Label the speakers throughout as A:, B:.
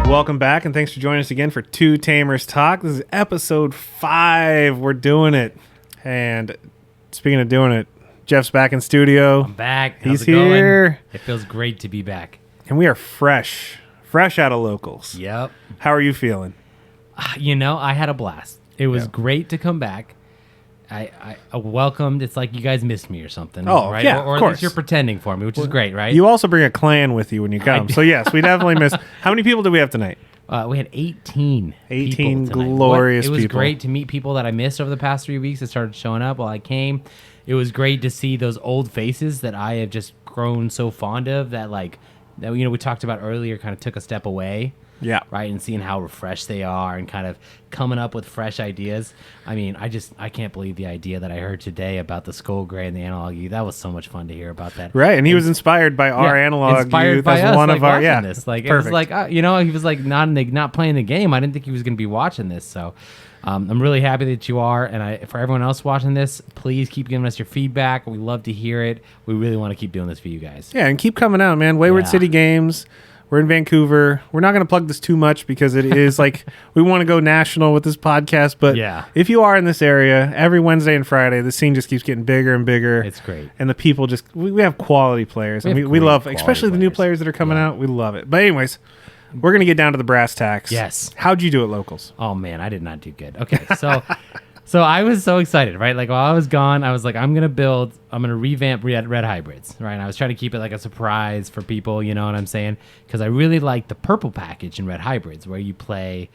A: Welcome back, and thanks for joining us again for Two Tamers Talk. This is episode 5. We're doing it. And speaking of doing it, Jeff's back in studio.
B: I'm back.
A: He's here.
B: Going? It feels great to be back.
A: And we are fresh out of locals.
B: Yep.
A: How are you feeling?
B: I had a blast. It was great to come back. I welcomed. It's like you guys missed me or something.
A: Oh,
B: right?
A: yeah,
B: or
A: of
B: at
A: course.
B: least you're pretending for me, which is great, right?
A: You also bring a clan with you when you come. So, yes, we definitely missed. How many people do we have tonight?
B: We had 18
A: 18
B: people tonight.
A: glorious
B: people. It was
A: people.
B: great to meet people that I missed over the past 3 weeks that started showing up while I came. It was great to see those old faces that I have just grown so fond of that we talked about earlier kind of took a step away.
A: Yeah.
B: Right. And seeing how refreshed they are and kind of coming up with fresh ideas. I mean, I can't believe the idea that I heard today about the Skull Gray and the analog youth. That was so much fun to hear about that.
A: Right. And he was inspired by our analog youth
B: by
A: as
B: us,
A: one of our,
B: this. Like,
A: perfect.
B: It was like, he was like not playing the game. I didn't think he was going to be watching this. So I'm really happy that you are. And for everyone else watching this, please keep giving us your feedback. We love to hear it. We really want to keep doing this for you guys.
A: Yeah. And keep coming out, man. Wayward City Games. We're in Vancouver. We're not going to plug this too much because it is like we want to go national with this podcast. But if you are in this area, every Wednesday and Friday, the scene just keeps getting bigger and bigger.
B: It's great.
A: And the people just, we have quality players. We love, especially the new players that are coming out. We love it. But anyways, we're going to get down to the brass tacks.
B: Yes.
A: How'd you do at locals?
B: Oh, man, I did not do good. Okay, so... So I was so excited, right? Like while I was gone, I was like, I'm going to revamp red hybrids, right? And I was trying to keep it like a surprise for people, you know what I'm saying? Because I really like the purple package in red hybrids where you play,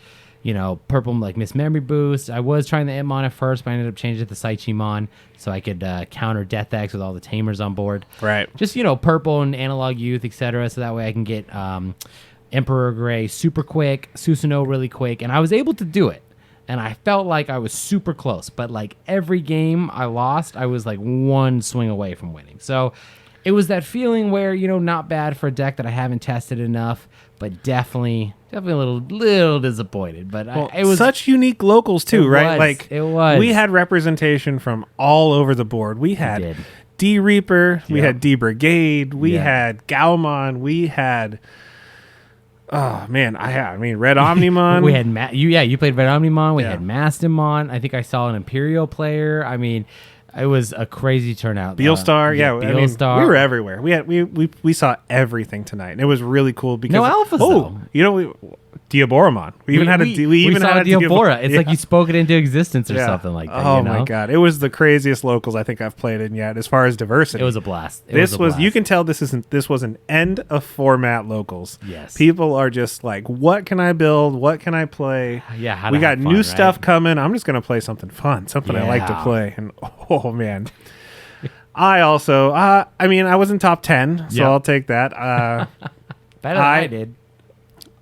B: purple like Miss Memory Boost. I was trying the Mon at first, but I ended up changing it to Saichimon so I could counter Death X with all the Tamers on board.
A: Right.
B: Just, purple and analog youth, etc. So that way I can get Emperor Gray super quick, Susanoo really quick. And I was able to do it. And I felt like I was super close, but like every game I lost, I was like one swing away from winning. So it was that feeling where, not bad for a deck that I haven't tested enough, but definitely a little disappointed. But it was
A: such unique locals too, right?
B: It was.
A: We had representation from all over the board. We had D Reaper, we had D Brigade, we had Gaomon, we had. Oh man, I mean Red Omnimon.
B: We had you played Red Omnimon. We had Mastimon. I think I saw an Imperial player. I mean, it was a crazy turnout.
A: Beelstar,
B: Beelstar.
A: We were everywhere. We saw everything tonight, and it was really cool because
B: no alphas though.
A: Diaboromon. We even had a
B: Diabora. It's like you spoke it into existence or something like that.
A: Oh my god, it was the craziest locals I think I've played in yet as far as diversity.
B: It was a blast.
A: You can tell this was an end of format locals.
B: Yes,
A: people are just like, what can I build? What can I play?
B: Yeah,
A: we got new stuff coming. I'm just gonna play something fun, something I like to play. And oh man. I also, I was in top 10, so I'll take that.
B: Better than I did.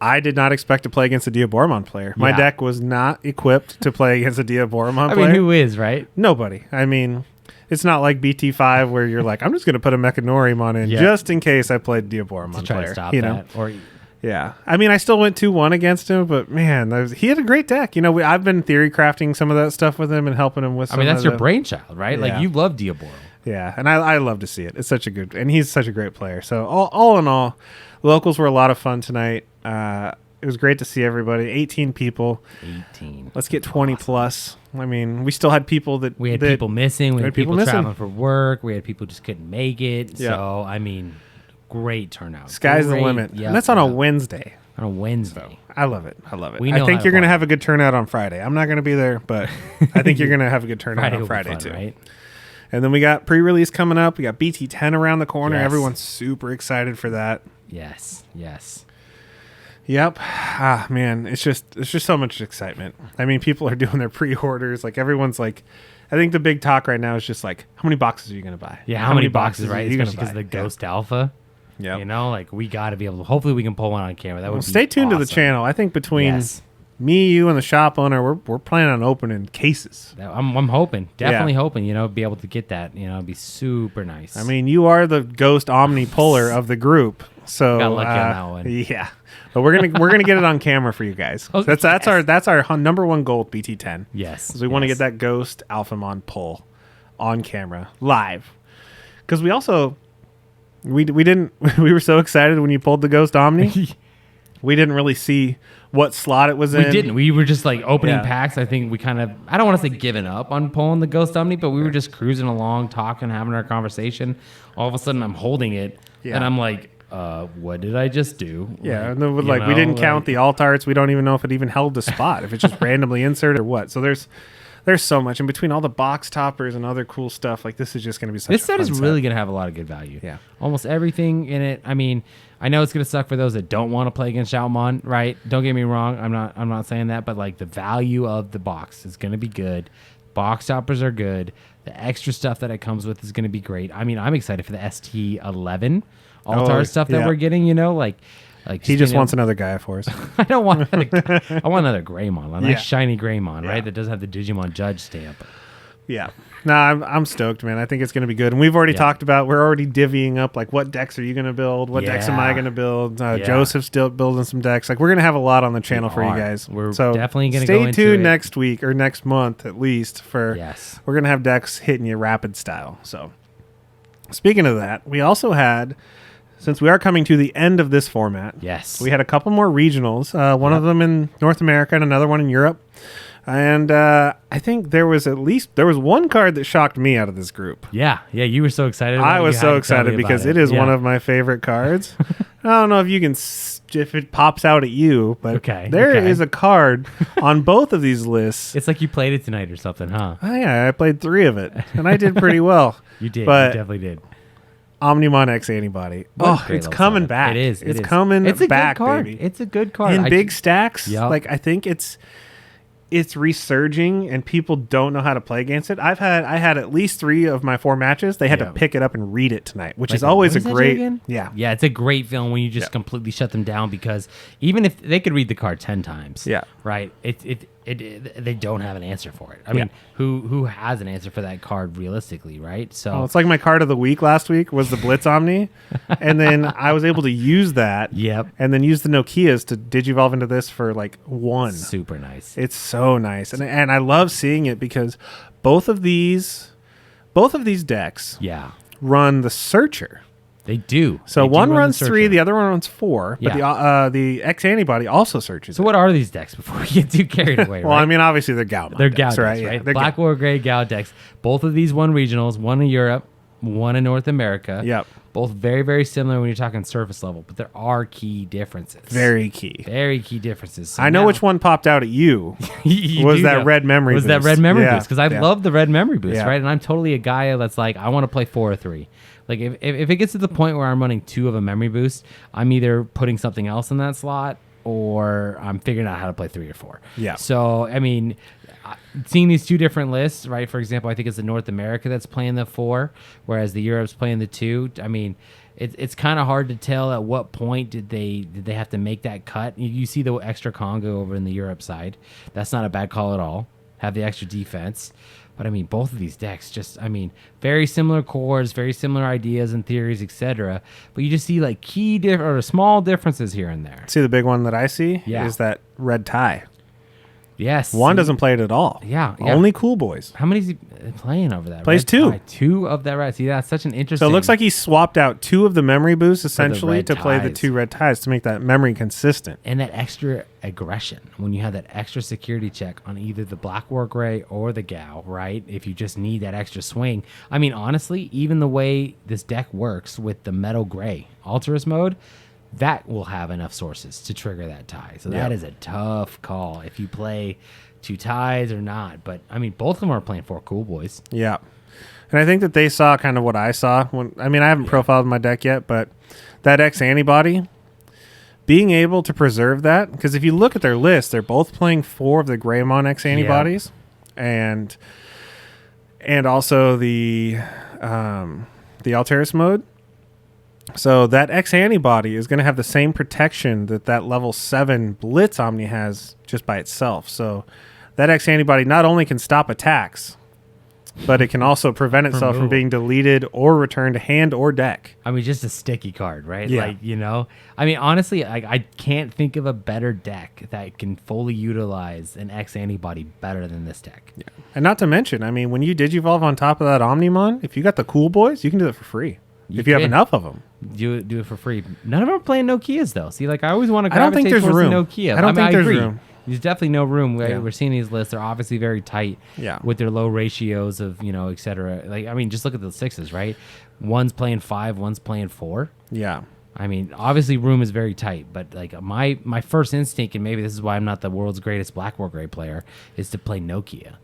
A: I did not expect to play against a Diaboromon player. My deck was not equipped to play against a Diaboromon player.
B: I mean, who is, right?
A: Nobody. I mean, it's not like BT5 where you're like, I'm just going to put a Mechanorimon in just in case I played Diaboromon
B: to try
A: player.
B: To stop that. Or
A: yeah. I mean, I still went 2-1 against him, but man, he had a great deck. I've been theory crafting some of that stuff with him and helping him with some
B: that's your brainchild, right?
A: Yeah.
B: Like, you love Diaboro.
A: Yeah, and I love to see it. It's such a good, and he's such a great player. So all in all, locals were a lot of fun tonight. It was great to see everybody. 18 people.
B: 18.
A: Let's get 20 plus. I mean, we still had people that...
B: We had people missing. We had people traveling for work. We had people just couldn't make it. Yeah. So, I mean, great turnout.
A: Sky's the limit. Yep. And that's on a Wednesday.
B: On a Wednesday.
A: So, I love it. I think you're going to have a good turnout on Friday. I'm not going to be there, but I think you're going to have a good turnout on Friday too. Right? And then we got pre-release coming up. We got BT10 around the corner. Yes. Everyone's super excited for that.
B: Yes.
A: Yep. Ah, man, it's just so much excitement. I mean, people are doing their pre-orders. Like everyone's like, I think the big talk right now is just like, how many boxes are you going to buy?
B: Yeah, how many boxes, right? Especially because of the Ghost Alpha.
A: Yeah.
B: Like we got to be able to. Hopefully, we can pull one on camera. That would be
A: stay tuned
B: awesome.
A: to the channel. I think between me, you, and the shop owner, we're planning on opening cases.
B: I'm hoping, definitely hoping. Be able to get that. It'd be super nice.
A: I mean, you are the Ghost Omni puller of the group, so
B: got lucky on that one.
A: Yeah. But we're gonna get it on camera for you guys. That's our number one goal with BT10.
B: Yes,
A: we want to get that Ghost Alphamon pull on camera live, because we also we were so excited when you pulled the Ghost Omni. we didn't really see what slot it was in.
B: We didn't. We were just like opening packs. I think we kind of, I don't want to say giving up on pulling the Ghost Omni, but we were just cruising along, talking, having our conversation. All of a sudden, I'm holding it, and I'm like, what did I just do?
A: Yeah, and then we didn't count the alt arts. We don't even know if it even held the spot, if it's just randomly inserted or what. So there's so much in between all the box toppers and other cool stuff. Like, this is just going to be such a fun set.
B: This set is really going to have a lot of good value.
A: Yeah.
B: Almost everything in it. I mean, I know it's going to suck for those that don't want to play against Xiaomon, right? Don't get me wrong. I'm not saying that, but like the value of the box is going to be good. Box toppers are good. The extra stuff that it comes with is going to be great. I mean, I'm excited for the ST11 Altar stuff that we're getting, like
A: he just wants another Gaia Force.
B: I don't want another, I want another Greymon, a nice shiny Greymon, right? That doesn't have the Digimon Judge stamp.
A: Yeah. No, I'm stoked, man. I think it's going to be good. And we've already talked about, we're already divvying up, like, what decks are you going to build? What decks am I going to build? Joseph's still building some decks. Like, we're going to have a lot on the channel for you guys.
B: We're definitely going to
A: go
B: into it.
A: Stay tuned next week or next month, at least, for we're going to have decks hitting you rapid style. So, speaking of that, we also had, since we are coming to the end of this format, we had a couple more regionals, one of them in North America and another one in Europe. And I think there was one card that shocked me out of this group.
B: Yeah, you were so excited.
A: I was so excited because it is one of my favorite cards. I don't know if you can, if it pops out at you, but there is a card on both of these lists.
B: It's like you played it tonight or something, huh?
A: Oh, yeah, I played 3 of it, and I did pretty well.
B: You did,
A: but
B: you definitely did.
A: Omnimon X Antibody. It's coming back.
B: It is.
A: It's coming back, baby.
B: It's a good card.
A: In big stacks. Like, I think it's resurging and people don't know how to play against it. I had at least 3 of my 4 matches. They had to pick it up and read it tonight, which is always a great
B: it's a great feeling when you just completely shut them down, because even if they could read the card 10 times, right, they don't have an answer for it. I mean, who has an answer for that card realistically, right? So
A: it's like my card of the week last week was the Blitz Omni, and then I was able to use that and then use the Nokias to digivolve into this for like 1.
B: Super nice.
A: It's so nice, and I love seeing it because both of these decks run the Searcher.
B: They do.
A: So one runs 3, the other one runs 4, but the X Antibody also searches.
B: So what are these decks before we get too carried away?
A: Well, I mean, obviously they're Gao.
B: They're Gao decks, right? Black War Gray Gao decks. Both of these won regionals, one in Europe, one in North America.
A: Yep.
B: Both very, very similar when you're talking surface level, but there are key differences.
A: Very key
B: differences. So
A: I know which one popped out at you. Was that red memory boost?
B: That red memory boost? Because I love the red memory boost, right? And I'm totally a guy that's like, I want to play 4 or 3. Like, if it gets to the point where I'm running 2 of a memory boost, I'm either putting something else in that slot or I'm figuring out how to play 3 or 4.
A: Yeah.
B: So, I mean, seeing these 2 different lists, right? For example, I think it's the North America that's playing the 4, whereas the Europe's playing the 2. I mean, it's kind of hard to tell at what point did they have to make that cut. You see the extra Congo over in the Europe side. That's not a bad call at all. Have the extra defense. But, I mean, both of these decks very similar cores, very similar ideas and theories, etc. But you just see, like, small differences here and there.
A: See, the big one that I see is that red tie.
B: Yes.
A: One doesn't play it at all.
B: Yeah.
A: Only Cool Boys.
B: How many is he playing over that?
A: Plays 2.
B: 2 of that red. See, that's such an interesting...
A: So it looks like he swapped out 2 of the memory boosts, essentially, to play the 2 red ties to make that memory consistent.
B: And that extra aggression, when you have that extra security check on either the Black War Gray or the Gao, right? If you just need that extra swing. I mean, honestly, even the way this deck works with the Metal Gray Alterous mode, that will have enough sources to trigger that tie. So that is a tough call if you play 2 ties or not. But, I mean, both of them are playing 4 Cool Boys.
A: Yeah. And I think that they saw kind of what I saw. I haven't profiled my deck yet, but that X Antibody, being able to preserve that, because if you look at their list, they're both playing 4 of the Greymon X Antibodies and also the Alterous mode. So that X Antibody is going to have the same protection that level 7 Blitz Omni has just by itself. So that X Antibody not only can stop attacks, but it can also prevent itself from being deleted or returned to hand or deck.
B: I mean, just a sticky card, right?
A: Yeah.
B: Like, I mean, honestly, I can't think of a better deck that can fully utilize an X Antibody better than this deck.
A: Yeah. And not to mention, I mean, when you digivolve on top of that Omnimon, if you got the Cool Boys, you can do it for free. if you have enough of them.
B: Do it for free. None of them are playing Nokias though. See, like I always want to
A: gravitate
B: towards the Nokia.
A: I don't think there's room.
B: There's definitely no room. We're seeing these lists. They're obviously very tight with their low ratios of, et cetera. Like, I mean, just look at the 6s, right? One's playing 5, one's playing 4.
A: Yeah.
B: I mean, obviously room is very tight, but like my first instinct, and maybe this is why I'm not the world's greatest Black War Gray player, is to play Nokia.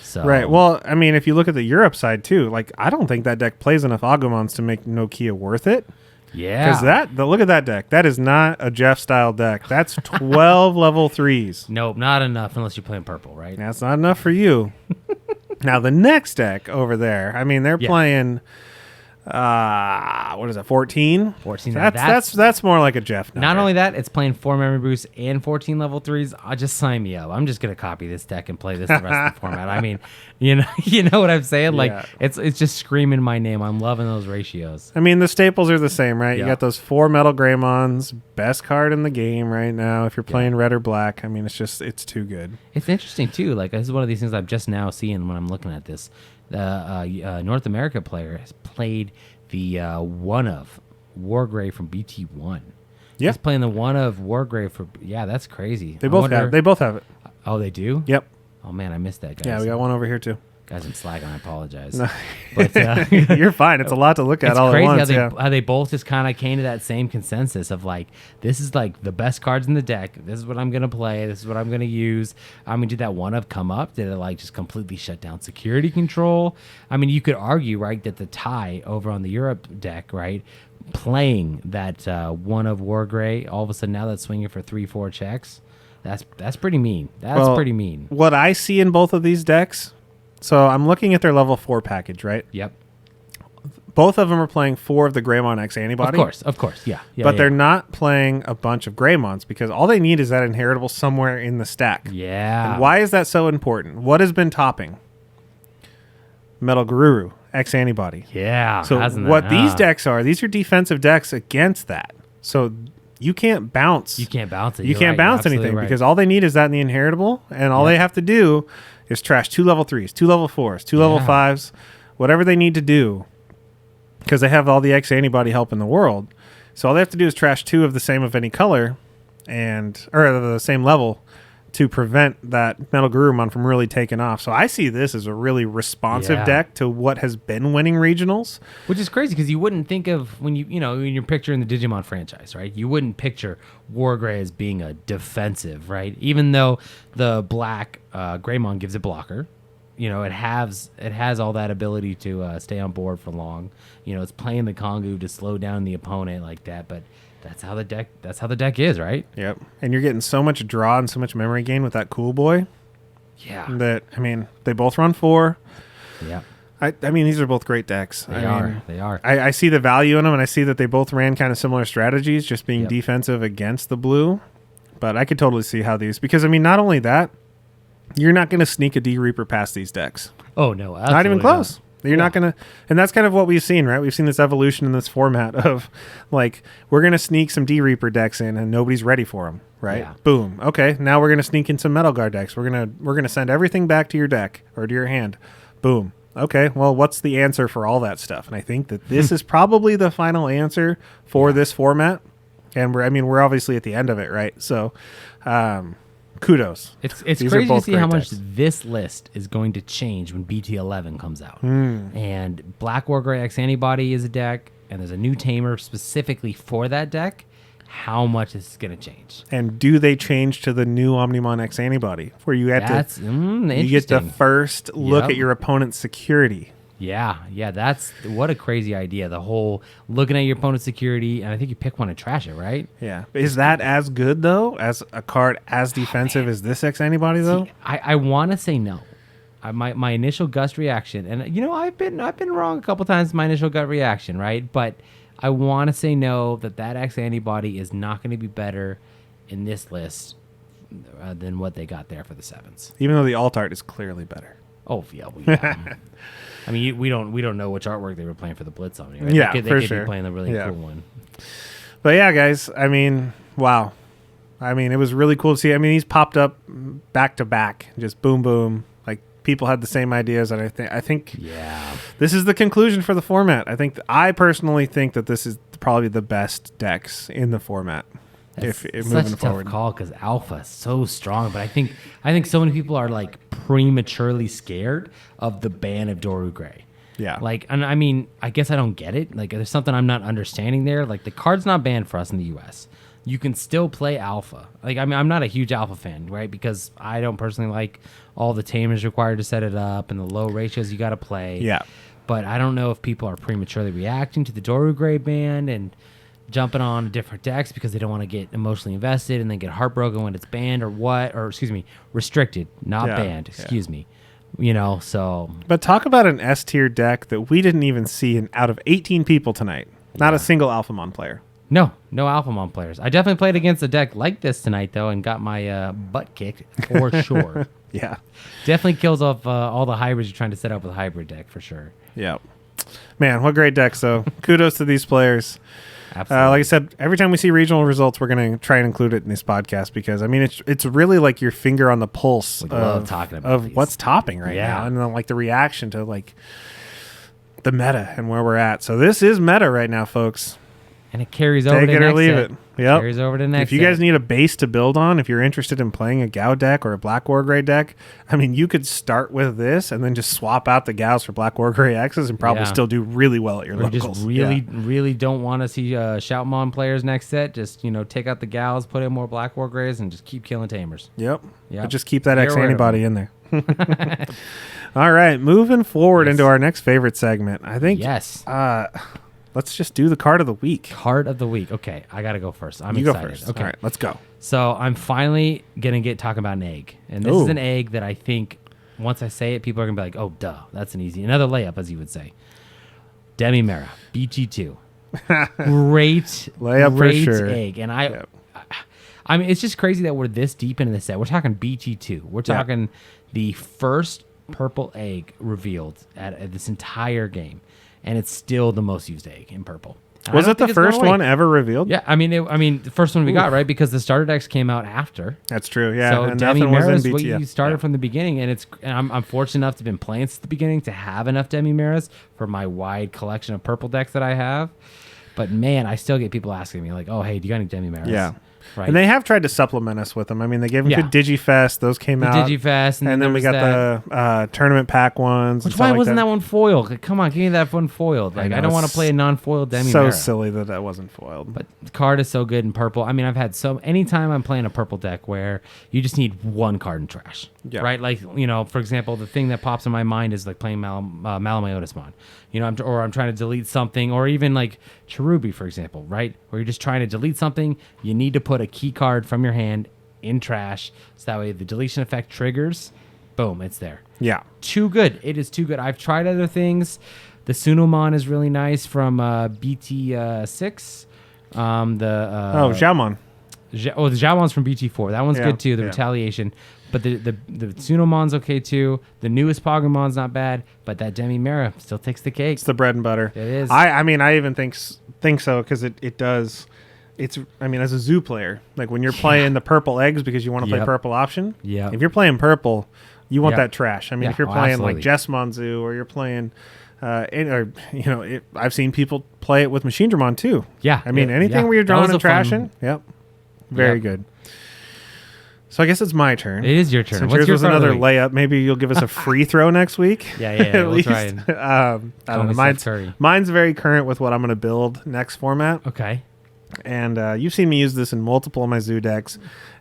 B: So.
A: Right. Well, I mean, if you look at the Europe side too, like I don't think that deck plays enough Agumons to make Nokia worth it.
B: Yeah.
A: Because look at that deck. That is not a Jeff style deck. That's 12 level 3s.
B: Nope, not enough unless you're playing purple, right?
A: That's not enough for you. Now the next deck over there, I mean, they're playing. What is that? 14.
B: 14.
A: That's more like a Jeff number.
B: Not only that, it's playing 4 memory boosts and 14 level 3s. Just sign me up. I'm just gonna copy this deck and play this the rest of the format. I mean, you know what I'm saying? Like it's just screaming my name. I'm loving those ratios.
A: I mean, the staples are the same, right? You got those 4 Metal Greymons, best card in the game right now. If you're playing red or black, I mean, it's too good.
B: It's interesting too. Like this is one of these things I'm just now seeing when I'm looking at this. The North America player has played the one of Wargrave from BT1.
A: Yeah,
B: he's playing the one of Wargrave for. Yeah, that's crazy.
A: They both have it.
B: Oh, they do.
A: Yep.
B: Oh man, I missed that, guys.
A: Yeah, we got one over here too.
B: Guys, I'm slacking. I apologize.
A: No.
B: But
A: you're fine. It's a lot to look at all at once.
B: How they both just kind of came to that same consensus of like, this is like the best cards in the deck. This is what I'm gonna play. This is what I'm gonna use. I mean, did that one of come up? Did it like just completely shut down security control? I mean, you could argue, right, that the tie over on the Europe deck, right, playing that one of Wargrey, all of a sudden now that's swinging for 3-4 checks. That's pretty mean. That's pretty mean.
A: What I see in both of these decks. So I'm looking at their level 4 package, right?
B: Yep.
A: Both of them are playing 4 of the Greymon X antibody.
B: Of course, yeah.
A: But they're not playing a bunch of Greymons because all they need is that inheritable somewhere in the stack.
B: Yeah.
A: And why is that so important? What has been topping? Metal Garuru, X antibody.
B: Yeah.
A: So what these decks are, these are defensive decks against that. So you can't bounce.
B: You can't bounce it.
A: You can't bounce anything because all they need is that in the inheritable, and all they have to do is trash 2 level 3s, 2 level 4s, 2 level 5s, whatever they need to do, because they have all the X antibody help in the world. So all they have to do is trash 2 of the same of any color, or the same level, to prevent that Metal Garurumon from really taking off. So I see this as a really responsive deck to what has been winning regionals.
B: Which is crazy because you wouldn't think of when you're picturing the Digimon franchise, right? You wouldn't picture Wargrey as being a defensive, right? Even though the black Greymon gives it blocker. It has all that ability to stay on board for long. It's playing the Kongu to slow down the opponent like that, but that's how the deck is, right?
A: Yep. And you're getting so much draw and so much memory gain with that Cool Boy.
B: Yeah.
A: That, I mean, they both run 4.
B: Yeah.
A: I mean, these are both great decks.
B: They are.
A: I see the value in them, and I see that they both ran kind of similar strategies, just being defensive against the blue. But I could totally see how these, because, I mean, not only that, you're not going to sneak a D-Reaper past these decks.
B: Oh, no.
A: Not even close. You're not going to, and that's kind of what we've seen, right? We've seen this evolution in this format of, like, we're going to sneak some D-Reaper decks in, and nobody's ready for them, right?
B: Yeah.
A: Boom. Okay, now we're going to sneak in some Metal Guard decks. We're gonna send everything back to your deck or to your hand. Boom. Okay, well, what's the answer for all that stuff? And I think that this is probably the final answer for this format. And we're obviously at the end of it, right? So, kudos.
B: It's crazy to see how much this list is going to change when BT11 comes out. And Black Wargrey X Antibody is a deck, and there's a new tamer specifically for that deck. How much is this going to change?
A: And do they change to the new Omnimon X Antibody, where you get you get the first look at your opponent's security?
B: Yeah, that's what a crazy idea. The whole looking at your opponent's security, and I think you pick one and trash it, right?
A: Yeah. Is that as good, though, as a card as defensive as this X Antibody, though?
B: See, I want to say no. My initial gut reaction, and I've been wrong a couple times in my initial gut reaction, right? But I want to say no, that X Antibody is not going to be better in this list than what they got there for the 7s.
A: Even though the alt art is clearly better.
B: Oh, yeah. I mean, we don't know which artwork they were playing for the Blitz Omni, right?
A: Yeah,
B: they could be playing the really cool one.
A: But yeah, guys, I mean, wow. I mean, it was really cool to see. I mean, he's popped up back to back, just boom, boom. Like, people had the same ideas, and I think this is the conclusion for the format. I personally think that this is probably the best decks in the format.
B: That's
A: if
B: such
A: moving
B: a
A: forward.
B: tough call because alpha is so strong, but I think so many people are like prematurely scared of the ban of Doru Gray.
A: Yeah.
B: Like, and I mean, I guess I don't get it. Like, there's something I'm not understanding there. Like, the card's not banned for us in the U.S. You can still play alpha. Like, I mean, I'm not a huge alpha fan, right? Because I don't personally like all the tamers required to set it up and the low ratios you got to play.
A: Yeah.
B: But I don't know if people are prematurely reacting to the Doru Gray ban and jumping on different decks because they don't want to get emotionally invested and then get heartbroken when it's banned or what, or excuse me, restricted, not banned, excuse me. You know, so.
A: But talk about an S tier deck that we didn't even see out of 18 people tonight. Not a single Alphamon player.
B: No Alphamon players. I definitely played against a deck like this tonight, though, and got my butt kicked for sure.
A: Yeah.
B: Definitely kills off all the hybrids you're trying to set up with a hybrid deck for sure.
A: Yeah. Man, what great decks, though. Kudos to these players.
B: Absolutely.
A: Like I said, every time we see regional results, we're going to try and include it in this podcast because, I mean, it's really like your finger on the pulse
B: love talking about these.
A: What's topping right now. And then, like, the reaction to, like, the meta and where we're at. So this is meta right now, folks.
B: And it carries over to
A: Take it or leave
B: set.
A: it. Yep.
B: Carries over to next
A: If you guys need a base to build on, if you're interested in playing a Gao deck or a Black War Gray deck, I mean, you could start with this and then just swap out the Gaos for Black War Gray X's and probably still do really well at your locals.
B: Just really don't want to see Shoutmon players next set. Just, take out the Gaos, put in more Black War Grays, and just keep killing tamers.
A: Yep. But just keep that X antibody in there. All right. Moving forward into our next favorite segment. I think.
B: Yes.
A: Let's just do the card of the week.
B: Card of the week. Okay, I got to go first. I'm
A: excited.
B: Go first. Okay.
A: All right, let's go.
B: So I'm finally going to talking about an egg. And this is an egg that I think once I say it, people are going to be like, oh, duh, that's another layup, as you would say. Demimera, BT2. Great
A: layup for sure.
B: Egg. And I mean, it's just crazy that we're this deep into this set. We're talking BT2. We're talking the first purple egg revealed at this entire game. And it's still the most used egg in purple.
A: Was it the first one ever revealed?
B: Yeah, I mean, the first one we got, right? Because the starter decks came out after.
A: That's true, yeah.
B: So
A: and Demimera
B: is what you started from the beginning, and I'm fortunate enough to have been playing since the beginning to have enough Demimeras for my wide collection of purple decks that I have. But man, I still get people asking me like, "Oh, hey, do you got any Demimeras?"
A: Yeah.
B: Right.
A: And they have tried to supplement us with them. I mean, they gave them good Digifest. Those came out.
B: Digifest.
A: And then we got the tournament pack ones.
B: Why wasn't that one foiled? Come on, give me that one foiled. Like, I don't want to play a non-foiled Demimera.
A: So silly that wasn't foiled.
B: But the card is so good in purple. I mean, I've had anytime I'm playing a purple deck where you just need one card in trash. Yeah. Right? Like, for example, the thing that pops in my mind is like playing Malamyotismon. I'm trying to delete something, or even like Cherubi, for example, right? Where you're just trying to delete something, you need to put a key card from your hand in trash, so that way the deletion effect triggers, boom, it's there.
A: Yeah.
B: Too good. It is too good. I've tried other things. The Sunomon is really nice from BT6.
A: Xiaomon.
B: The Xiaomon's from BT4. That one's good too, the Retaliation. But the Sunomon's okay too. The newest Pokemon's not bad, but that Demimera still takes the cake.
A: It's the bread and butter.
B: It is.
A: I mean, I even think so because it does. It's, I mean, as a zoo player, like when you're playing the purple eggs because you want to play purple option.
B: Yeah.
A: If you're playing purple, you want that trash. I mean, if you're playing
B: absolutely.
A: like Jessmon Zoo or you're playing, I've seen people play it with Machine Dramon too.
B: Yeah.
A: I mean, anything where you're drawing and trashing. Yep. Very good. So I guess it's my turn.
B: It is your turn.
A: Since
B: What's
A: yours was another layup, maybe you'll give us a free throw next week.
B: Yeah. We'll try and
A: I don't know. Mine's very current with what I'm going to build next format.
B: Okay.
A: And you've seen me use this in multiple of my zoo decks.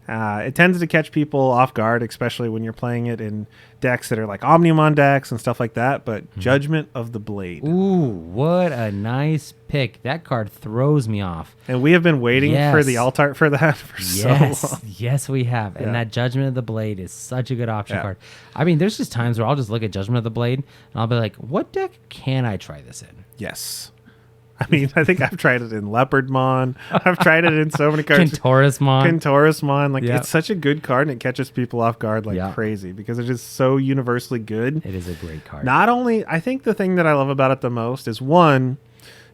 A: It tends to catch people off guard, especially when you're playing it in decks that are like Omnimon decks and stuff like that. But Judgment of the Blade.
B: Ooh, what a nice pick. That card throws me off.
A: And we have been waiting for the alt art for that for so long.
B: Yes, we have. And that Judgment of the Blade is such a good option card. I mean, there's just times where I'll just look at Judgment of the Blade and I'll be like, what deck can I try this in?
A: Yes. I mean, I think I've tried it in Leopardmon. I've tried it in so many cards.
B: Kentaurismon.
A: Like, it's such a good card, and it catches people off guard like crazy because it's just so universally good.
B: It is a great card.
A: Not only, I think the thing that I love about it the most is, one,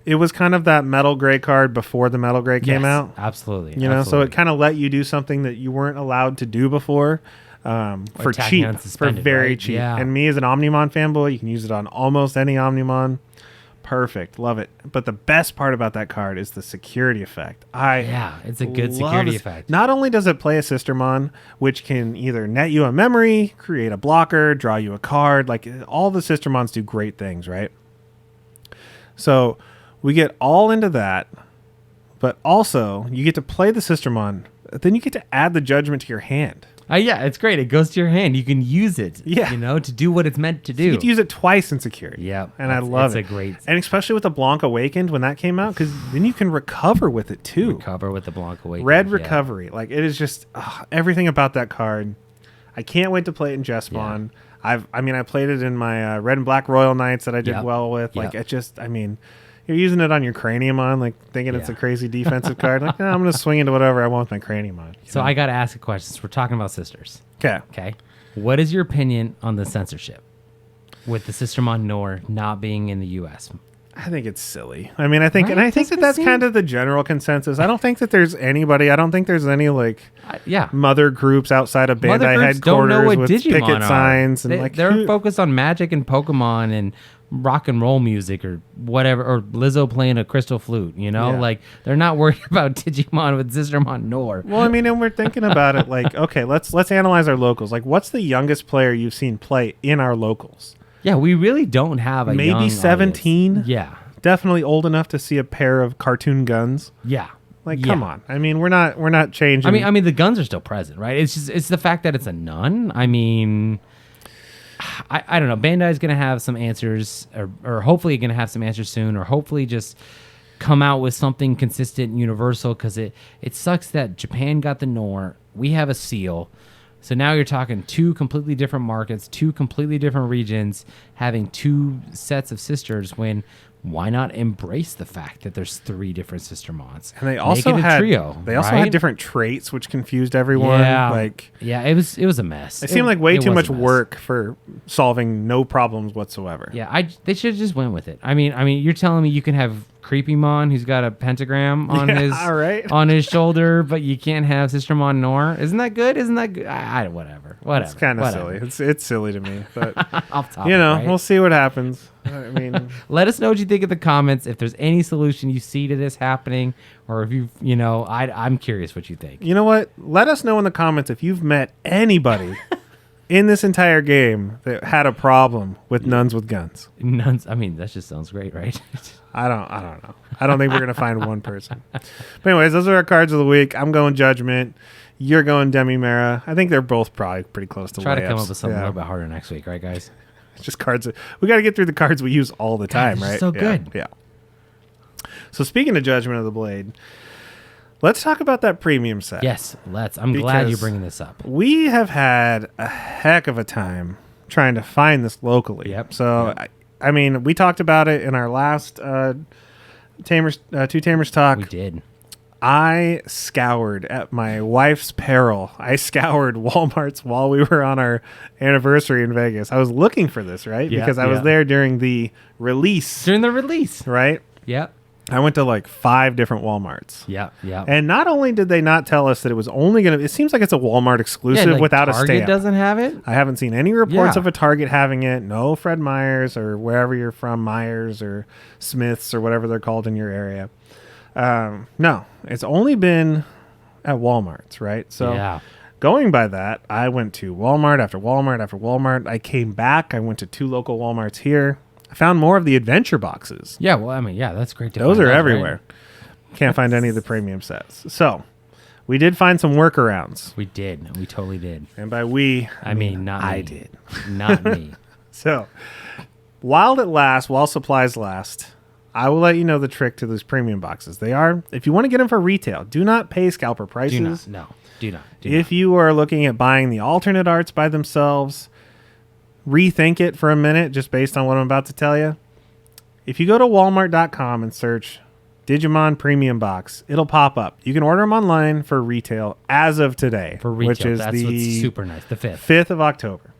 A: it was kind of that metal gray card before the metal gray came out.
B: Absolutely.
A: So it kind of let you do something that you weren't allowed to do before. for cheap, for very cheap. Yeah. And me as an Omnimon fanboy, you can use it on almost any Omnimon. Perfect. Love it. But the best part about that card is the security effect.
B: It's a good security effect.
A: Not only does it play a Sistermon, which can either net you a memory, create a blocker, draw you a card. Like, all the Sistermons do great things, right? So we get all into that, but also you get to play the Sistermon. Then you get to add the Judgment to your hand.
B: It's great. It goes to your hand. You can use it, to do what it's meant to do.
A: You get to use it twice in security.
B: Yeah.
A: And I love it.
B: It's a great...
A: And especially with the Blanc Awakened when that came out, because then you can recover with it too.
B: Recover with the Blanc Awakened.
A: Red Recovery. Like, it is just everything about that card. I can't wait to play it in Jesmon. Yeah. I played it in my Red and Black Royal Knights that I did well with. Like, it just, you're using it on your Craniumon, like thinking it's a crazy defensive card. Like, no, I'm going to swing into whatever I want with my Craniumon.
B: So I got to ask a question. We're talking about sisters.
A: Okay.
B: What is your opinion on the censorship with the Sistermon Noir not being in the U.S.?
A: I think it's silly. I think that's kind of the general consensus. I don't think that there's anybody. I don't think there's any mother groups outside of Bandai headquarters don't know what with Digimon picket signs and
B: they're focused on Magic and Pokemon and rock and roll music or whatever, or Lizzo playing a crystal flute. Like, they're not worried about Digimon with Sistermon Noir.
A: Well, and we're thinking about it like, okay, let's analyze our locals. Like, what's the youngest player you've seen play in our locals?
B: Yeah, we really don't have a
A: maybe 17.
B: Audience. Yeah,
A: definitely old enough to see a pair of cartoon guns.
B: Yeah,
A: come on. We're not changing.
B: The guns are still present, right? It's the fact that it's a nun. I don't know. Bandai's gonna have some answers, or hopefully gonna have some answers soon, or hopefully just come out with something consistent and universal. Because it sucks that Japan got the Noir. We have a seal. So now you're talking two completely different markets, two completely different regions, having two sets of sisters. Why not embrace the fact that there's three different Sistermons?
A: And they also had trio. They also had different traits, which confused everyone.
B: Yeah, it was a mess.
A: It seemed like way too much work for solving no problems whatsoever.
B: Yeah, they should have just went with it. You're telling me you can have Creepymon, who's got a pentagram on on his shoulder, but you can't have Sistermon Noir. Isn't that good? Whatever.
A: It's kind of silly. It's silly to me, but
B: off topic, right?
A: We'll see what happens.
B: Let us know what you think in the comments. If there's any solution you see to this happening, or if I'm curious what you think.
A: You know what? Let us know in the comments if you've met anybody in this entire game that had a problem with nuns with guns.
B: Nuns. That just sounds great, right?
A: I don't know. I don't think we're gonna find one person. But anyways, those are our cards of the week. I'm going Judgment. You're going Demimera. I think they're both probably pretty close to.
B: Try to come up with something a little bit harder next week, right, guys?
A: It's just cards. We got to get through the cards we use all the time, right?
B: So good.
A: Yeah. So speaking of Judgment of the Blade, let's talk about that premium set.
B: Yes, let's. I'm glad you're bringing this up.
A: We have had a heck of a time trying to find this locally.
B: Yep.
A: So, yep. We talked about it in our last Two Tamers Talk.
B: We did.
A: I scoured at my wife's peril. I scoured Walmart's while we were on our anniversary in Vegas. I was looking for this, right? Because I was there during the release. Right?
B: Yep.
A: I went to 5 different Walmarts.
B: Yeah.
A: And not only did they not tell us that it was only going to... It seems like it's a Walmart exclusive without
B: Target
A: a stamp.
B: Target doesn't have it?
A: I haven't seen any reports of a Target having it. No Fred Meyers or wherever you're from, Myers or Smiths or whatever they're called in your area. No, it's only been at Walmart's, right? So going by that, I went to Walmart after Walmart after Walmart. I came back. I went to 2 local Walmarts here. I found more of the adventure boxes.
B: Yeah, well, that's great.
A: Those are everywhere. Right? Can't find any of the premium sets. So we did find some workarounds.
B: We did. We totally did.
A: And by we,
B: I mean not
A: I
B: me.
A: did.
B: Not me.
A: So while it lasts, while supplies last, I will let you know the trick to those premium boxes. They are, if you want to get them for retail, do not pay scalper prices.
B: Do not.
A: If you are looking at buying the alternate arts by themselves, rethink it for a minute just based on what I'm about to tell you. If you go to walmart.com and search Digimon Premium Box, it'll pop up. You can order them online for retail as of today.
B: For retail,
A: which is
B: that's what's super nice, the 5th.
A: 5th of October.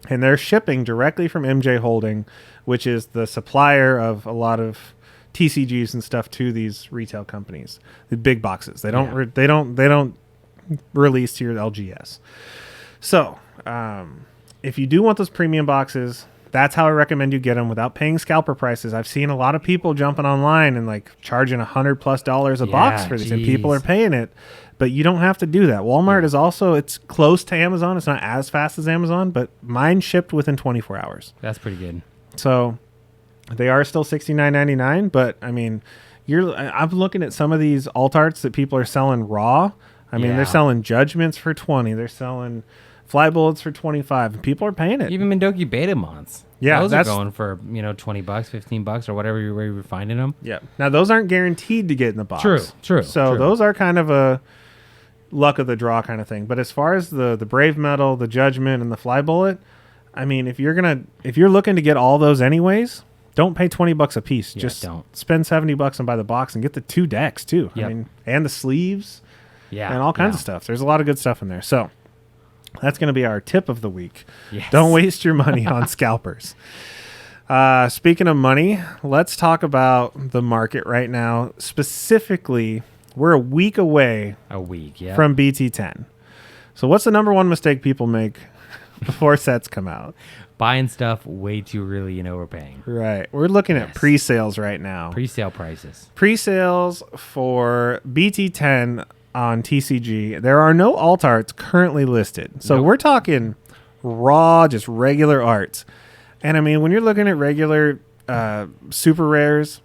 A: And they're shipping directly from MJ Holding, which is the supplier of a lot of TCGs and stuff to these retail companies. The big boxes. They don't release to your LGS. So, if you do want those premium boxes, that's how I recommend you get them without paying scalper prices. I've seen a lot of people jumping online and like charging $100+ a box for these, and people are paying it. But you don't have to do that. Walmart is also, it's close to Amazon. It's not as fast as Amazon, but mine shipped within 24 hours.
B: That's pretty good.
A: So they are still $69.99, but I mean, I'm looking at some of these alt arts that people are selling raw. I mean, they're selling Judgments for 20. They're selling Fly Bullets for 25. And people are paying it.
B: Even Mendoki Beta Mons.
A: Yeah,
B: those are going for, $20, $15 or whatever you're finding them.
A: Yeah. Now those aren't guaranteed to get in the box.
B: True.
A: So those are kind of a luck of the draw kind of thing. But as far as the Brave Metal, the Judgment, and the Fly Bullet, I mean, if you're looking to get all those anyways, don't pay $20 a piece. Just don't spend $70 and buy the box and get the 2 decks too.
B: Yep.
A: I mean, and the sleeves, and all kinds of stuff. There's a lot of good stuff in there. So that's going to be our tip of the week.
B: Yes.
A: Don't waste your money on scalpers. Speaking of money, let's talk about the market right now. Specifically, we're a week away. From BT10. So what's the number one mistake people make before sets come out?
B: Buying stuff way too early and overpaying.
A: Right. We're looking at pre-sales right now.
B: Pre-sale prices.
A: Pre-sales for BT10 on TCG. There are no alt arts currently listed. So we're talking raw, just regular arts. And I mean, when you're looking at regular super rares,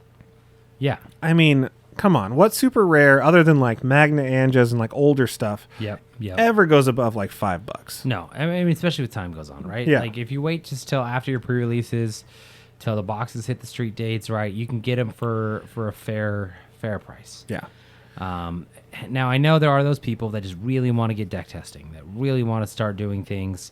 A: I mean, come on, what super rare other than like Magna Anjas and like older stuff ever goes above like $5?
B: No, I mean, especially with time goes on, right? Like if you wait just till after your pre-releases, till the boxes hit the street dates, right, you can get them for a fair price. Now I know there are those people that just really want to get deck testing, that really want to start doing things,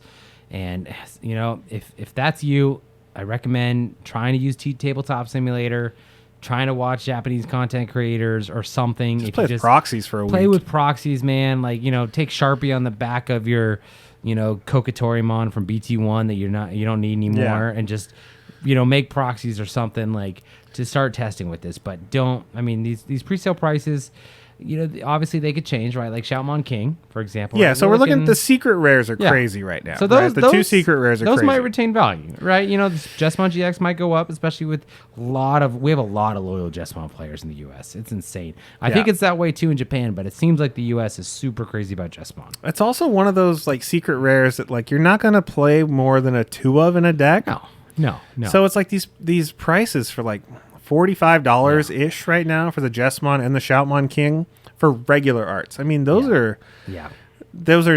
B: and if that's you, I recommend trying to use Tabletop Simulator. Trying to watch Japanese content creators or something.
A: Just play with proxies for a week.
B: Play with proxies, man. Like, take Sharpie on the back of your, Kokatorimon from BT1 that you don't need anymore, and just, make proxies or something like to start testing with this. But these pre-sale prices, obviously they could change, right? Like Shoutmon King, for example.
A: Yeah, right? So we're looking at the secret rares are crazy right now.
B: So those,
A: right? The 2 secret rares are
B: those
A: crazy.
B: might retain value, right? Jesmon GX might go up, especially with we have a lot of loyal Jesmon players in the US. It's insane. I think it's that way too in Japan, but it seems like the US is super crazy about Jesmon.
A: It's also one of those like secret rares that like you're not going to play more than a 2 of in a deck.
B: No.
A: So it's like these prices for like $45 ish right now for the Jesmon and the Shoutmon King for regular arts. I mean, those are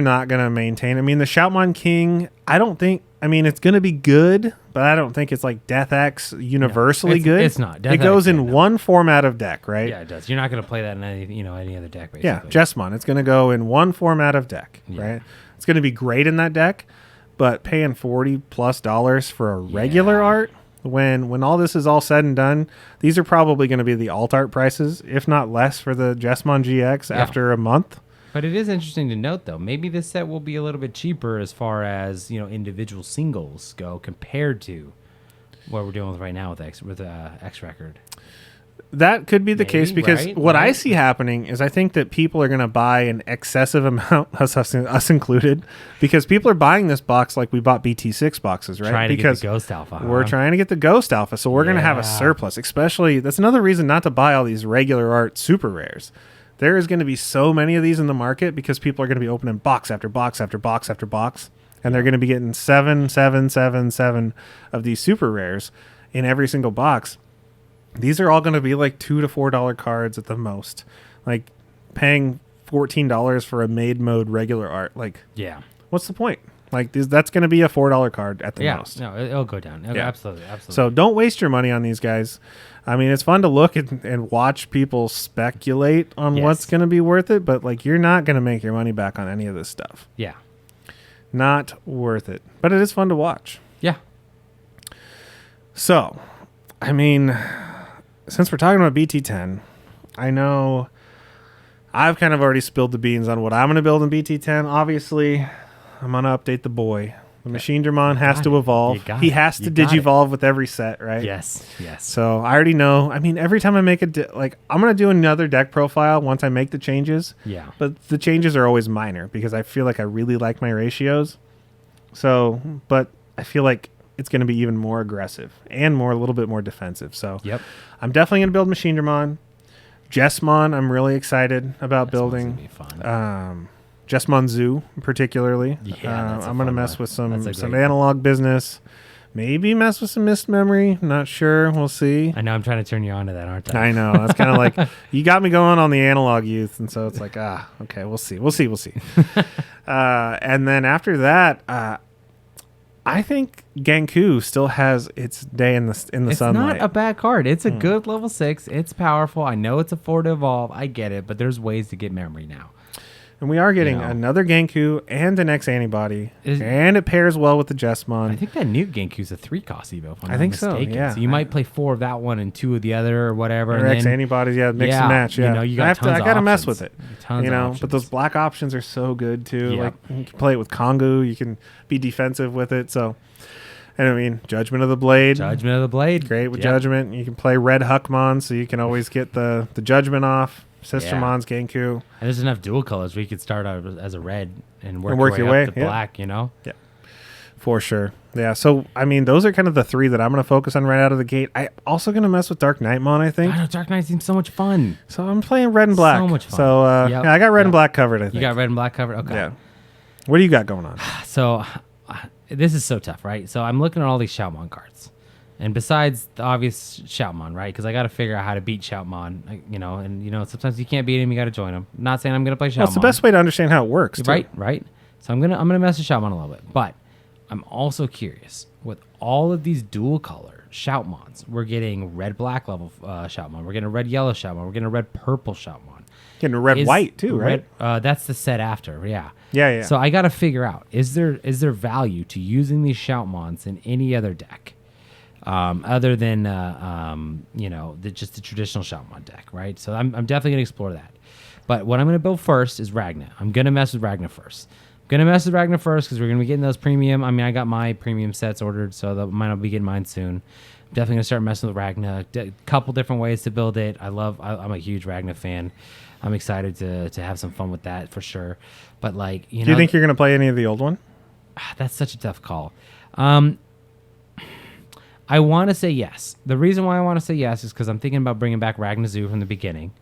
A: not going to maintain. I mean, the Shoutmon King, it's going to be good, but I don't think it's like Death X universally good.
B: It's not.
A: It goes in one format of deck, right?
B: Yeah, it does. You're not going to play that in any other deck, basically.
A: Yeah, Jesmon, it's going to go in one format of deck, right? It's going to be great in that deck, but paying $40+ for a regular art, when all this is all said and done, these are probably going to be the alt art prices, if not less, for the Jesmon GX after a month.
B: But it is interesting to note, though, maybe this set will be a little bit cheaper as far as individual singles go compared to what we're dealing with right now with X Record.
A: That could be the case because what I see happening is I think that people are going to buy an excessive amount, us included, because people are buying this box like we bought BT6 boxes, right?
B: Trying to get the Ghost Alpha.
A: We're trying to get the Ghost Alpha, so we're going to have a surplus. Especially, that's another reason not to buy all these regular art super rares. There is going to be so many of these in the market because people are going to be opening box after box after box after box, and they're going to be getting 7 of these super rares in every single box. These are all going to be like $2 to $4 cards at the most. Like paying $14 for a made mode regular art. Like, what's the point? Like that's going to be a $4 card at the most.
B: No, it'll go down. Absolutely.
A: So don't waste your money on these guys. I mean, it's fun to look at and watch people speculate on what's going to be worth it, but like you're not going to make your money back on any of this stuff.
B: Yeah.
A: Not worth it. But it is fun to watch.
B: Yeah.
A: So, I mean, since we're talking about BT10, I know I've kind of already spilled the beans on what I'm going to build in BT10. Obviously, I'm going to update the boy. The Machine Dramon has to evolve. He has to digivolve with every set, right?
B: Yes.
A: So I already know. I mean, every time I make I'm going to do another deck profile once I make the changes.
B: Yeah.
A: But the changes are always minor because I feel like I really like my ratios. So, but I feel like it's going to be even more aggressive and a little bit more defensive. So I'm definitely going to build Machine Dramon. Jessmon, I'm really excited about building.
B: Gonna be fun.
A: Jessmon Zoo, particularly.
B: Yeah,
A: I'm going to mess with some analog business. Maybe mess with some Mist Memory. Not sure. We'll see.
B: I know. I'm trying to turn you on to that, aren't I?
A: I know. That's kind of like, you got me going on the analog youth. And so it's like, okay, we'll see. And then after that, I think Genku still has its day in the sunlight.
B: It's not a bad card. It's a good level 6. It's powerful. I know it's a 4 to evolve. I get it, but there's ways to get memory now.
A: And we are getting another Genku and an X antibody, and it pairs well with the Jessmon.
B: I think that new Genku's a 3-cost Evo, if I'm
A: not
B: mistaken.
A: So, yeah.
B: So you might play 4 of that one and 2 of the other or whatever.
A: Or X antibodies, mix and match. Yeah,
B: you got I got
A: to mess with it. But those black options are so good too. Yep. Like you can play it with Kongu, you can be defensive with it. So, and I mean, Judgment of the Blade. Great with Judgment. You can play Red Huckmon, so you can always get the Judgment off. Sistermon's Genku.
B: And there's enough dual colors where you could start out as a red and work your way up to black, Yeah.
A: For sure. Yeah. So, I mean, those are kind of the 3 that I'm going to focus on right out of the gate. I'm also going to mess with Dark Knightmon, I think.
B: I know, Dark Knight seems so much fun.
A: So I'm playing red and black.
B: So much fun.
A: So, I got red and black covered, I think.
B: You got red and black covered? Okay.
A: Yeah. What do you got going on?
B: So, this is so tough, right? So, I'm looking at all these Shoutmon cards. And besides the obvious Shoutmon, right? Because I got to figure out how to beat Shoutmon, and sometimes you can't beat him, you got to join him. Not saying I'm going to play Shoutmon.
A: Well, it's the best way to understand how it works, too.
B: Right. So I'm gonna mess with Shoutmon a little bit, but I'm also curious with all of these dual color Shoutmons. We're getting red black level Shoutmon. We're getting a red yellow Shoutmon. We're getting a red purple Shoutmon.
A: Getting a red white too, right?
B: That's the set after, yeah.
A: Yeah.
B: So I got to figure out is there value to using these Shoutmons in any other deck? Other than just the traditional Shoutmon deck, right? So I'm definitely gonna explore that. But what I'm gonna build first is Ragna. I'm gonna mess with Ragna first. Because we're gonna be getting those premium. I mean, I got my premium sets ordered, so that might not be getting mine soon. I'm definitely gonna start messing with Ragna. Couple different ways to build it. I'm a huge Ragna fan. I'm excited to have some fun with that for sure. But do
A: you think you're gonna play any of the old one?
B: That's such a tough call. I want to say yes. The reason why I want to say yes is because I'm thinking about bringing back Ragna Zoo from the beginning,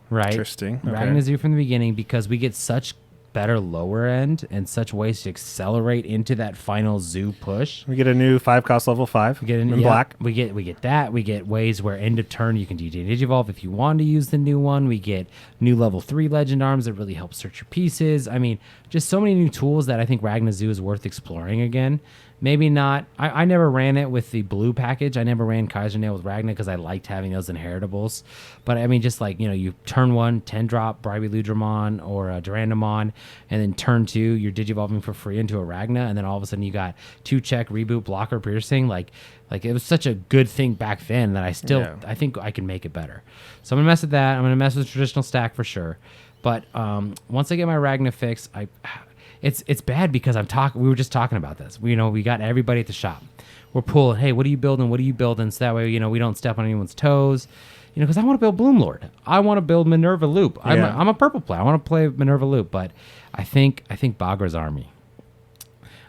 B: right?
A: Interesting. Okay.
B: Ragna Zoo from the beginning because we get such better lower end and such ways to accelerate into that final Zoo push.
A: We get a new 5-cost level 5
B: we get in black. We get that. We get ways where end of turn you can digivolve if you want to use the new one. We get new level 3 legend arms that really help search your pieces. I mean, just so many new tools that I think Ragna Zoo is worth exploring again. Maybe not. I never ran it with the blue package. I never ran Kaiser Nail with Ragna because I liked having those inheritables. But I mean, just you turn 1, 10-drop Bribey Ludramon or Durandamon, and then turn 2, you're digivolving for free into a Ragna, and then all of a sudden you got 2-check, reboot, blocker, piercing. Like it was such a good thing back then that I think I can make it better. So I'm gonna mess with that. I'm gonna mess with the traditional stack for sure. But once I get my Ragna fix, It's bad because we were just talking about this. We got everybody at the shop. We're pulling, hey, what are you building? So that way, we don't step on anyone's toes. Because I want to build Bloomlord. I want to build Minerva Loop. I'm a purple player. I want to play Minerva Loop, but I think Bagra's Army.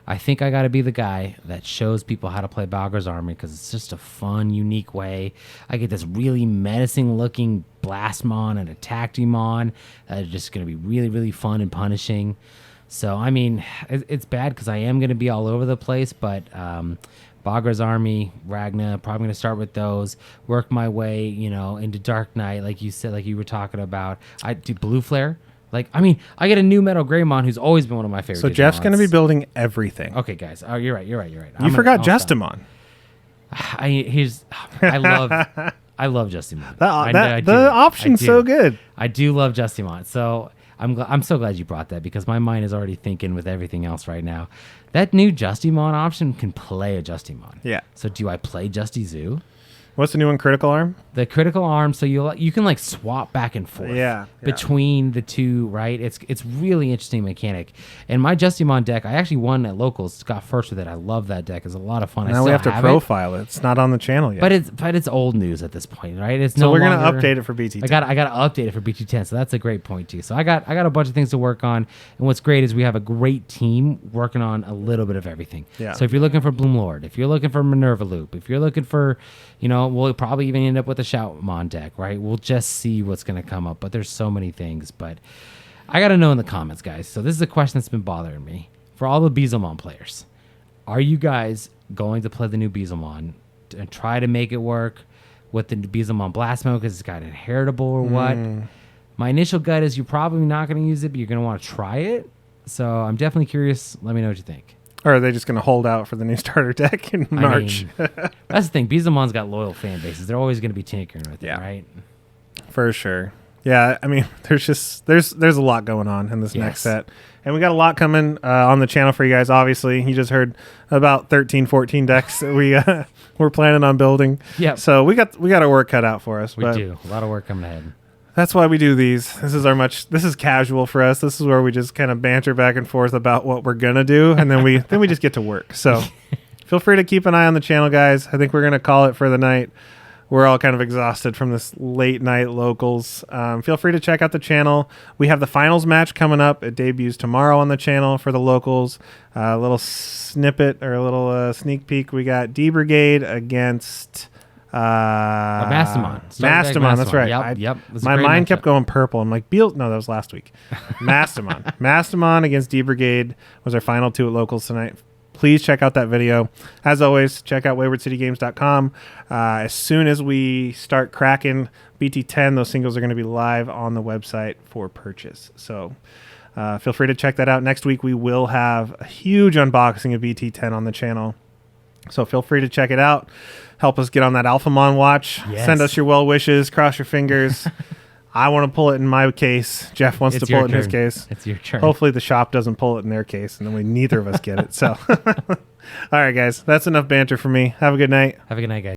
B: I think I got to be the guy that shows people how to play Bagra's Army because it's just a fun, unique way. I get this really menacing-looking Blastmon and a Tactimon that are just going to be really, really fun and punishing. So, I mean, it's bad because I am going to be all over the place, but Bagra's Army, Ragna, probably going to start with those, work my way, into Dark Knight, like you said, like you were talking about. I do Blue Flare. I get a new Metal Greymon who's always been one of my favorites.
A: So Jeff's going to be building everything.
B: Okay, guys. Oh, you're right.
A: You forgot Justimon.
B: I love Justimon.
A: The option's so good.
B: I do love Justimon. So I'm so glad you brought that because my mind is already thinking with everything else right now. That new Justimon option can play a Justimon.
A: Yeah.
B: So do I play Justy Zoo?
A: What's the new one? Critical Arm?
B: The critical arm, so you can like swap back and forth between the two, right? It's really interesting mechanic. And my Justimon deck, I actually won at locals, got first with it. I love that deck. It's a lot of fun.
A: Now we have to profile it. It's not on the channel yet.
B: But it's old news at this point, right? It's
A: so we're gonna update it for BT10.
B: I gotta update it for BT10. So that's a great point too. So I got a bunch of things to work on. And what's great is we have a great team working on a little bit of everything.
A: Yeah.
B: So if you're looking for Bloom Lord, if you're looking for Minerva Loop, if you're looking for, we'll probably even end up with a Shoutmon deck, right? We'll just see what's going to come up, but there's so many things. But I got to know in the comments, guys. So this is a question that's been bothering me. For all the Beelzemon players, are you guys going to play the new Beelzemon and try to make it work with the Beelzemon Blast Mode because it's got inheritable or what? My initial gut is you're probably not going to use it, but you're going to want to try it. So I'm definitely curious. Let me know what you think.
A: Or are they just going to hold out for the new starter deck in March?
B: That's the thing. Beelzemon's got loyal fan bases. They're always going to be tinkering with it, right?
A: For sure. Yeah, I mean, there's a lot going on in this next set. And we got a lot coming on the channel for you guys, obviously. You just heard about 13, 14 decks that we're planning on building.
B: Yeah.
A: So we got our work cut out for us.
B: We do. A lot of work coming ahead.
A: That's why we do these. This is casual for us. This is where we just kind of banter back and forth about what we're gonna do, and then we just get to work. So feel free to keep an eye on the channel, guys. I think we're gonna call it for the night. We're all kind of exhausted from this late night locals. Feel free to check out the channel. We have the finals match coming up. It debuts tomorrow on the channel for the locals. A little snippet or a little sneak peek. We got D Brigade against
B: Mastamon.
A: That's right.
B: Yep.
A: My mind kept going purple. I'm like, no, that was last week. Mastamon against D Brigade was our final two at locals tonight. Please check out that video. As always, check out waywardcitygames.com. As soon as we start cracking BT10, those singles are going to be live on the website for purchase. So feel free to check that out. Next week, we will have a huge unboxing of BT10 on the channel. So feel free to check it out. Help us get on that Alphamon watch.
B: Yes.
A: Send us your well wishes. Cross your fingers. I want to pull it in my case. Jeff wants to pull it in his case.
B: It's your turn.
A: Hopefully the shop doesn't pull it in their case, and then neither of us get it. So, all right, guys. That's enough banter for me. Have a good night.
B: Have a good night, guys.